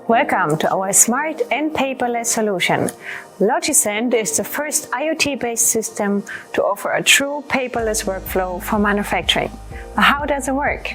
Welcome to our smart and paperless solution. Logisend is the first IoT-based system to offer a true paperless workflow for manufacturing. How does it work?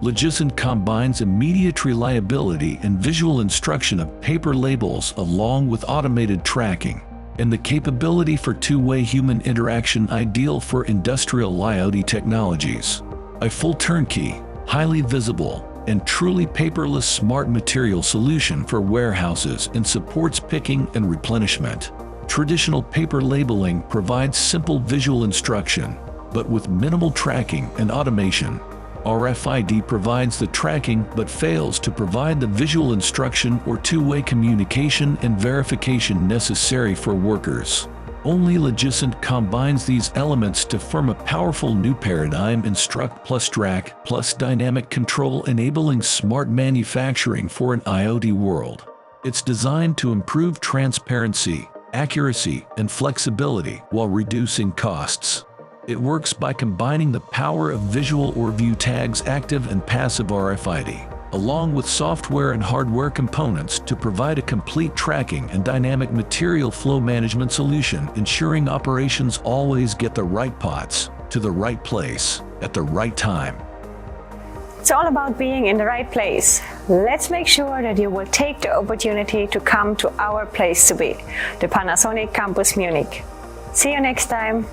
Logisend combines immediate reliability and visual instruction of paper labels along with automated tracking and the capability for two-way human interaction ideal for industrial IoT technologies. A full turnkey, highly visible, and truly paperless smart material solution for warehouses and supports picking and replenishment. Traditional paper labeling provides simple visual instruction, but with minimal tracking and automation. RFID provides the tracking but fails to provide the visual instruction or two-way communication and verification necessary for workers. Only Logisend combines these elements to form a powerful new paradigm: instruct plus track plus dynamic control, enabling smart manufacturing for an IoT world. It's designed to improve transparency, accuracy, and flexibility while reducing costs. It works by combining the power of visual or view tags, active and passive RFID, along with software and hardware components to provide a complete tracking and dynamic material flow management solution, ensuring operations always get the right pots to the right place at the right time. It's all about being in the right place. Let's make sure that you will take the opportunity to come to our place to be, the Panasonic Campus Munich. See you next time.